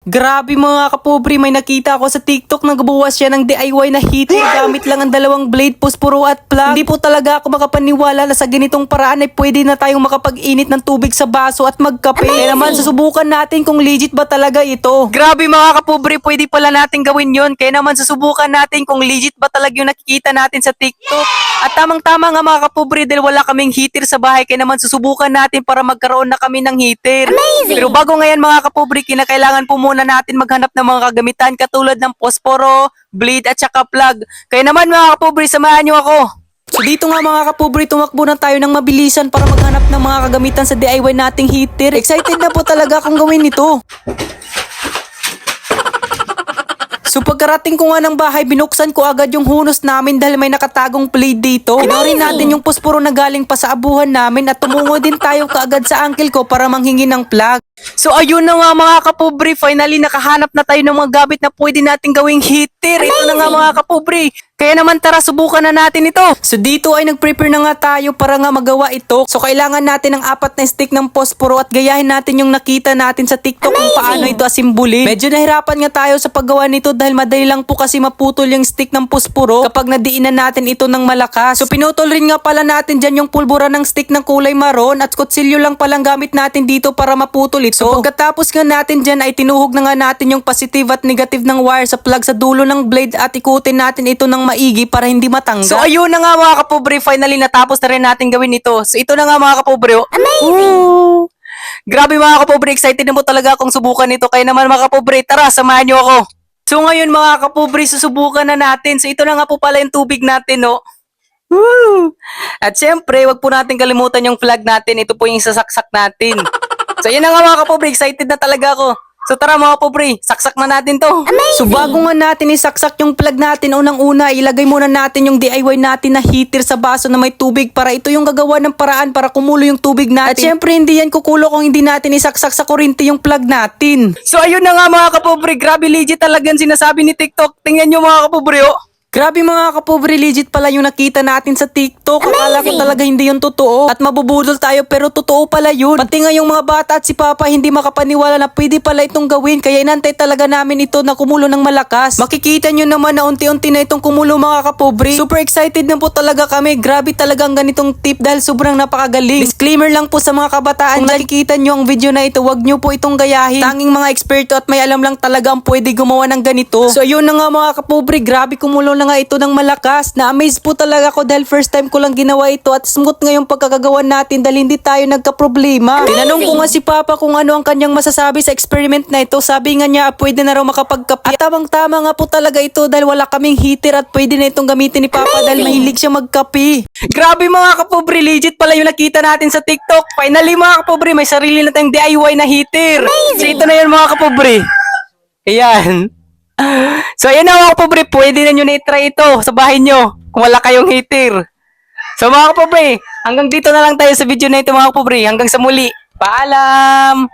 Grabe mga kapobre, may nakita ako sa TikTok na gabuwas siya ng DIY na heater gamit lang ang dalawang blade, posporo at plug. Hindi po talaga ako makapaniwala na sa ganitong paraan ay pwede na tayong makapag-init ng tubig sa baso at magkape. Kaya naman susubukan natin kung legit ba talaga ito. Grabe mga kapobre, pwede pala natin gawin yon. Kaya naman susubukan natin kung legit ba talaga yung nakikita natin sa TikTok. At tamang-tama nga mga kapobre, dahil wala kaming heater sa bahay, kaya naman susubukan natin para magkaroon na kami ng heater. Pero bago ngayon mga kapobre, kinakailangan po muna natin maghanap ng mga kagamitan katulad ng posporo, blade at saka plug. Kaya naman mga kapobre, samahan nyo ako. So dito nga mga kapobre, tumakbo na tayo ng mabilisan para maghanap ng mga kagamitan sa DIY nating heater. Excited na po talaga akong gawin ito. So pagkarating ko nga ng bahay, binuksan ko agad yung hunos namin dahil may nakatagong blade dito. Kinorin natin yung posporo na galing pa sa abuhan namin at tumungo din tayo kaagad sa uncle ko para manghingi ng plug. So ayun na nga mga kapobre, finally nakahanap na tayo ng mga gamit na pwede nating gawing heater. Ito na nga mga kapobre. Kaya naman tara, subukan na natin ito. So dito ay nag-prepare na nga tayo para nga magawa ito. So kailangan natin ng 4 na stick ng posporo at gayahin natin yung nakita natin sa TikTok kung paano ito asimbulin. Medyo nahirapan nga tayo sa paggawa nito dahil madali lang po kasi maputol yung stick ng posporo kapag nadiinan natin ito ng malakas. So pinutol rin nga pala natin dyan yung pulbura ng stick ng kulay maroon at kutsilyo lang palang gamit natin dito para maputol ito. So pagkatapos nga natin dyan ay tinuhog na nga natin yung positive at negative ng wire sa plug sa dulo ng blade at ikutin natin ito ng maigi para hindi matanggal. So ayun na nga mga kapobre, finally natapos na rin natin gawin ito. So ito na nga mga kapobre. Amazing! Grabe mga kapobre, excited na mo talaga akong subukan ito. Kaya naman mga kapobre, tara samahan nyo ako. So ngayon mga kapobre, susubukan na natin. So ito na nga po pala yung tubig natin, no? Woo! At syempre, wag po natin kalimutan yung plug natin. Ito po yung sasaksak natin. So yun na nga mga kapobre, excited na talaga ako. So tara mga kapobre, saksak na natin to. Amazing! So bago nga natin isaksak yung plug natin, unang-una, ilagay muna natin yung DIY natin na heater sa baso na may tubig para ito yung gagawa ng paraan para kumulo yung tubig natin. At syempre, hindi yan kukulo kung hindi natin isaksak sa kuryente yung plug natin. So ayun na nga mga kapobre, grabe legit talaga yung sinasabi ni TikTok. Tingnan nyo mga kapobre, oh. Grabe mga kapobre, legit pala yung nakita natin sa TikTok. Akala ko talaga hindi yun totoo at mabubudol tayo pero totoo pala yun. Pati nga yung mga bata at si Papa hindi makapaniwala na pwede pala itong gawin. Kaya inantay talaga namin ito na kumulo ng malakas. Makikita nyo naman na unti-unti na itong kumulo mga kapobre. Super excited na po talaga kami. Grabe talagang ganitong tip dahil sobrang napakagaling. Disclaimer lang po sa mga kabataan. Kung nakikita nyo ang video na ito, wag nyo po itong gayahin. Tanging mga eksperto at may alam lang talaga ang pwede gumawa ng ganito. So ayun na nga mga kapobre, grabe kumulo na nga ito ng malakas. Na-amaze po talaga ako dahil first time ko lang ginawa ito at smooth nga yung pagkakagawa natin dahil hindi tayo nagka-problema. Tinanong ko nga si Papa kung ano ang kanyang masasabi sa experiment na ito. Sabi nga niya pwede na raw makapagkape. At tamang-tama nga po talaga ito dahil wala kaming heater at pwede na itong gamitin ni Papa dahil mahilig siya magkape. Grabe mga kapobre, legit pala yung nakita natin sa TikTok. Finally mga kapobre, may sarili na tayong DIY na heater. So ito na yun mga kapobre. Ayan. So ayun na mga kapobre, pwede na nyo na-try ito sa bahay nyo kung wala kayong heater. So mga kapobre, hanggang dito na lang tayo sa video na ito mga kapobre. Hanggang sa muli. Paalam!